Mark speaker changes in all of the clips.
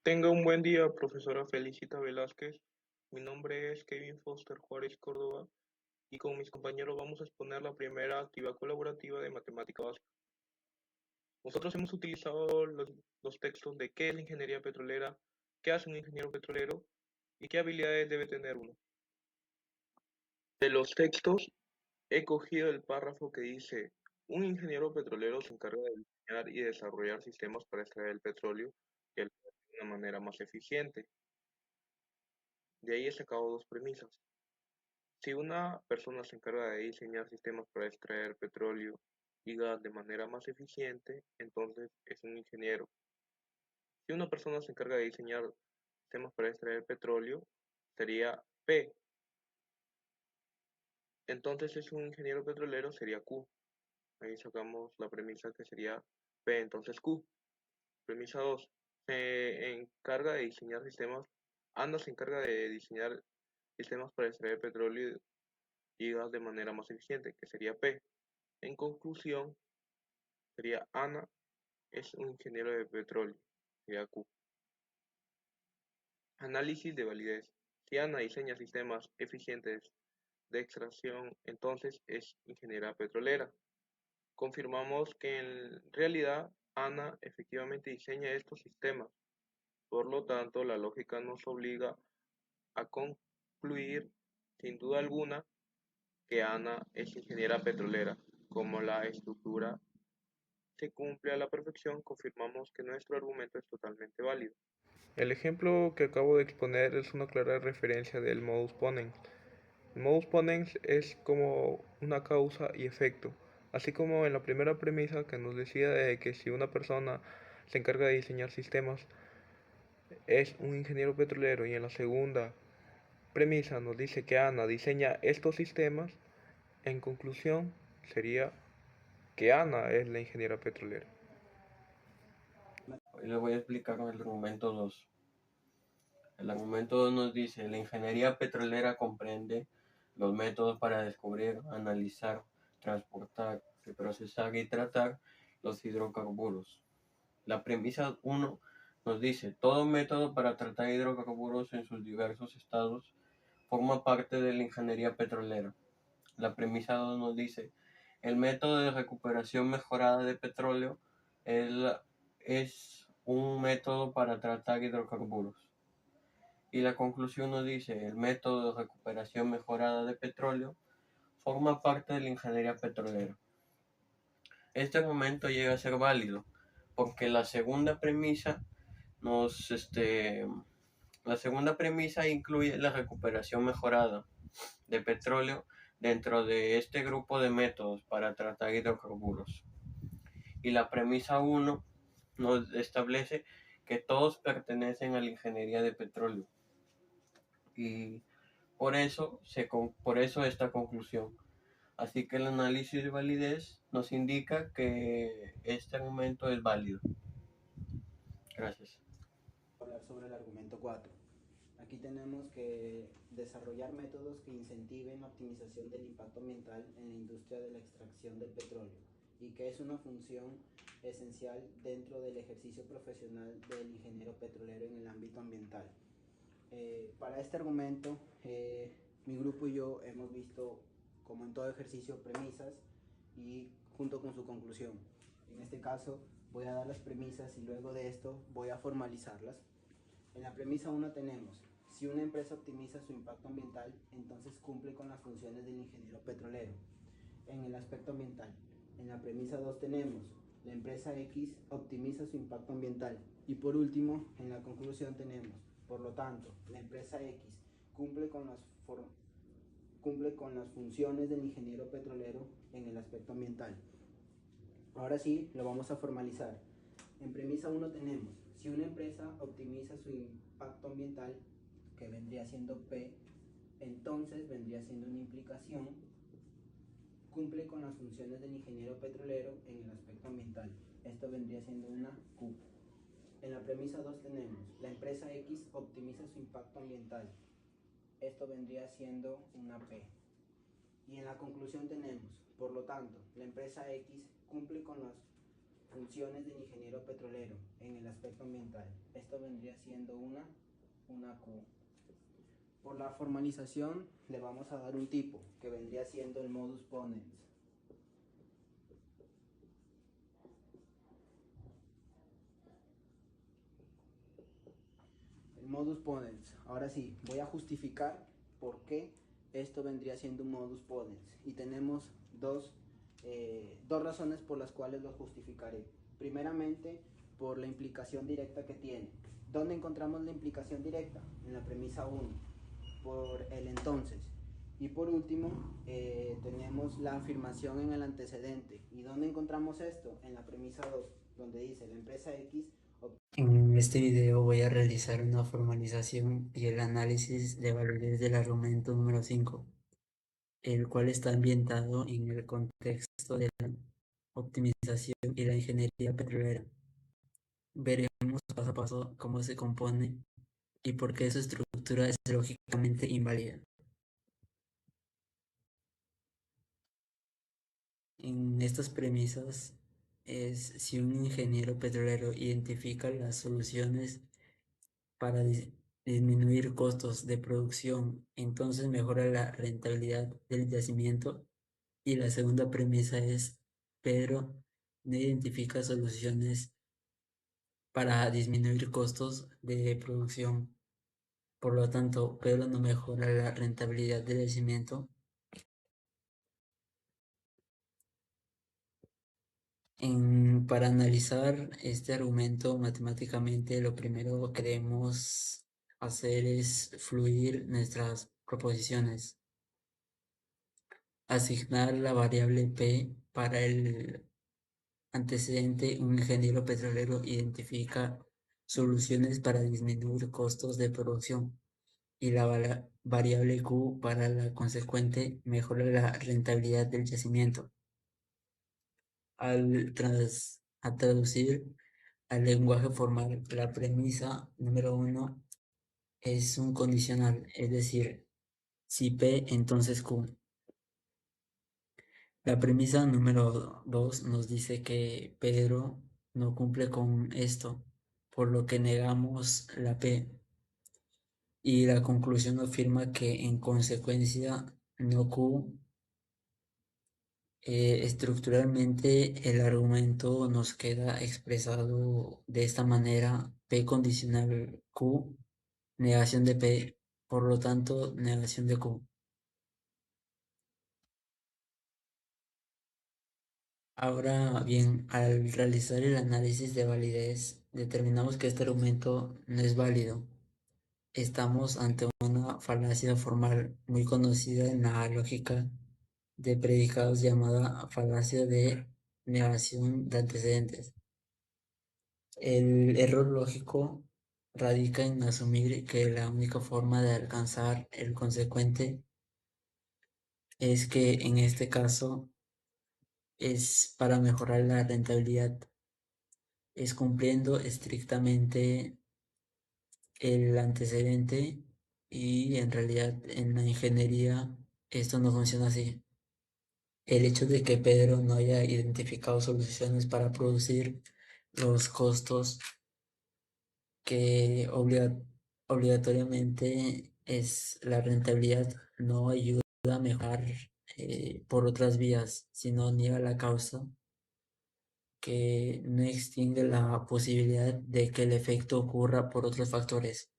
Speaker 1: Tenga un buen día, profesora Felicita Velázquez. Mi nombre es Kevin Foster Juárez Córdoba y con mis compañeros vamos a exponer la primera actividad colaborativa de matemática básica. Nosotros hemos utilizado los textos de qué es la ingeniería petrolera, qué hace un ingeniero petrolero y qué habilidades debe tener uno. De los textos he cogido el párrafo que dice: un ingeniero petrolero se encarga de diseñar y desarrollar sistemas para extraer el petróleo y el gas de una manera más eficiente. De ahí he sacado dos premisas. Si una persona se encarga de diseñar sistemas para extraer petróleo y gas de manera más eficiente, entonces es un ingeniero. Si una persona se encarga de diseñar sistemas para extraer petróleo, sería P. Entonces es un ingeniero petrolero, sería Q. Ahí sacamos la premisa que sería P, entonces Q. Premisa 2. Se encarga de diseñar sistemas, ANDA se encarga de diseñar sistemas para extraer petróleo y gas de manera más eficiente, que sería P. En conclusión, sería Ana es un ingeniero de petróleo, sería Q. Análisis de validez. Si Ana diseña sistemas eficientes de extracción, entonces es ingeniera petrolera. Confirmamos que en realidad Ana efectivamente diseña estos sistemas. Por lo tanto, la lógica nos obliga a concluir, sin duda alguna, que Ana es ingeniera petrolera. Como la estructura se cumple a la perfección, confirmamos que nuestro argumento es totalmente válido. El ejemplo que acabo de exponer es una clara referencia del modus ponens. El modus ponens es como una causa y efecto, así como en la primera premisa que nos decía de que si una persona se encarga de diseñar sistemas es un ingeniero petrolero, y en la segunda premisa nos dice que Ana diseña estos sistemas. En conclusión, sería que Ana es la ingeniera petrolera.
Speaker 2: Hoy les voy a explicar el argumento 2. El argumento 2 nos dice: la ingeniería petrolera comprende los métodos para descubrir, analizar, transportar, procesar y tratar los hidrocarburos. La premisa 1 nos dice: todo método para tratar hidrocarburos en sus diversos estados forma parte de la ingeniería petrolera. La premisa 2 nos dice: el método de recuperación mejorada de petróleo es un método para tratar hidrocarburos. Y la conclusión nos dice: el método de recuperación mejorada de petróleo forma parte de la ingeniería petrolera. Este argumento llega a ser válido porque la segunda premisa incluye la recuperación mejorada de petróleo dentro de este grupo de métodos para tratar hidrocarburos. Y la premisa 1 nos establece que todos pertenecen a la ingeniería de petróleo. Y por eso esta conclusión. Así que el análisis de validez nos indica que este argumento es válido. Gracias.
Speaker 3: Hablar sobre el argumento 4. Aquí tenemos que desarrollar métodos que incentiven la optimización del impacto ambiental en la industria de la extracción del petróleo, y que es una función esencial dentro del ejercicio profesional del ingeniero petrolero en el ámbito ambiental. Para este argumento, mi grupo y yo hemos visto, como en todo ejercicio, premisas y junto con su conclusión. En este caso voy a dar las premisas y luego de esto voy a formalizarlas. En la premisa 1 tenemos: si una empresa optimiza su impacto ambiental, entonces cumple con las funciones del ingeniero petrolero en el aspecto ambiental. En la premisa 2 tenemos: la empresa X optimiza su impacto ambiental. Y por último, en la conclusión tenemos: por lo tanto, la empresa X cumple con las funciones del ingeniero petrolero en el aspecto ambiental. Ahora sí, lo vamos a formalizar. En premisa 1 tenemos: si una empresa optimiza su impacto ambiental, que vendría siendo P, entonces vendría siendo una implicación: cumple con las funciones del ingeniero petrolero en el aspecto ambiental. Esto vendría siendo una Q. En la premisa 2 tenemos: la empresa X optimiza su impacto ambiental. Esto vendría siendo una P. Y en la conclusión tenemos: por lo tanto, la empresa X cumple con las funciones del ingeniero petrolero en el aspecto ambiental. Esto vendría siendo una Q. Por la formalización le vamos a dar un tipo, que vendría siendo el modus ponens. El modus ponens. Ahora sí, voy a justificar por qué esto vendría siendo un modus ponens. Y tenemos dos razones por las cuales lo justificaré. Primeramente, por la implicación directa que tiene. ¿Dónde encontramos la implicación directa? En la premisa 1, por el entonces. Y por último, tenemos la afirmación en el antecedente. ¿Y dónde encontramos esto? En la premisa 2, donde dice la empresa X.
Speaker 4: En este video voy a realizar una formalización y el análisis de validez del argumento número 5, el cual está ambientado en el contexto de la optimización y la ingeniería petrolera. Veremos paso a paso cómo se compone y por qué su estructura es lógicamente inválida. En estas premisas es si un ingeniero petrolero identifica las soluciones para disminuir costos de producción, entonces mejora la rentabilidad del yacimiento. Y la segunda premisa es Pedro no identifica soluciones para disminuir costos de producción. Por lo tanto, Pedro no mejora la rentabilidad del yacimiento. Para analizar este argumento matemáticamente, lo primero que debemos hacer es fluir nuestras proposiciones. Asignar la variable P para el antecedente. Un ingeniero petrolero identifica soluciones para disminuir costos de producción y la variable Q para la consecuente mejora la rentabilidad del yacimiento. A traducir al lenguaje formal, la premisa número 1 es un condicional, es decir, si P, entonces Q. La premisa número 2 nos dice que Pedro no cumple con esto, por lo que negamos la P. Y la conclusión afirma que en consecuencia no Q. Estructuralmente el argumento nos queda expresado de esta manera: P condicional Q, negación de P, por lo tanto negación de Q. Ahora bien, al realizar el análisis de validez, determinamos que este argumento no es válido. Estamos ante una falacia formal muy conocida en la lógica de predicados, llamada falacia de negación de antecedentes. El error lógico radica en asumir que la única forma de alcanzar el consecuente es que en este caso es para mejorar la rentabilidad, es cumpliendo estrictamente el antecedente, y en realidad en la ingeniería esto no funciona así. El hecho de que Pedro no haya identificado soluciones para producir los costos que obligatoriamente es la rentabilidad no ayuda a mejorar por otras vías, sino niega la causa, que no extingue la posibilidad de que el efecto ocurra por otros factores.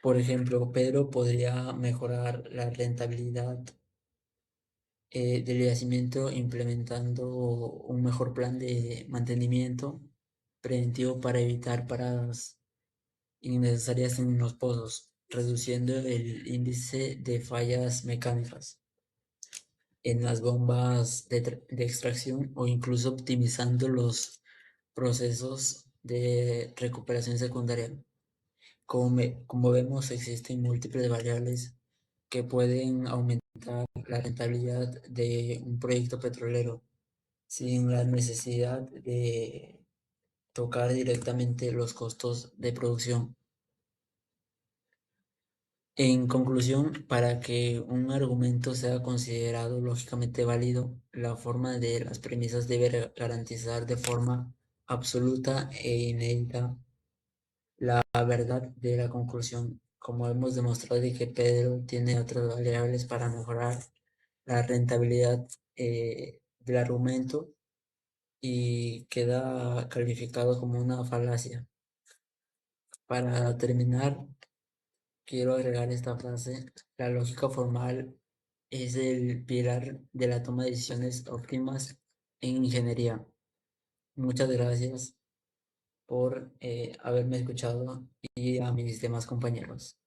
Speaker 4: Por ejemplo, Pedro podría mejorar la rentabilidad del yacimiento implementando un mejor plan de mantenimiento preventivo para evitar paradas innecesarias en los pozos, reduciendo el índice de fallas mecánicas en las bombas de extracción, o incluso optimizando los procesos de recuperación secundaria. Como vemos, existen múltiples variables que pueden aumentar la rentabilidad de un proyecto petrolero sin la necesidad de tocar directamente los costos de producción. En conclusión, para que un argumento sea considerado lógicamente válido, la forma de las premisas debe garantizar de forma absoluta e inédita la verdad de la conclusión, como hemos demostrado de que Pedro tiene otras variables para mejorar la rentabilidad del argumento y queda calificado como una falacia. Para terminar, quiero agregar esta frase: la lógica formal es el pilar de la toma de decisiones óptimas en ingeniería. Muchas gracias por haberme escuchado y a mis demás compañeros.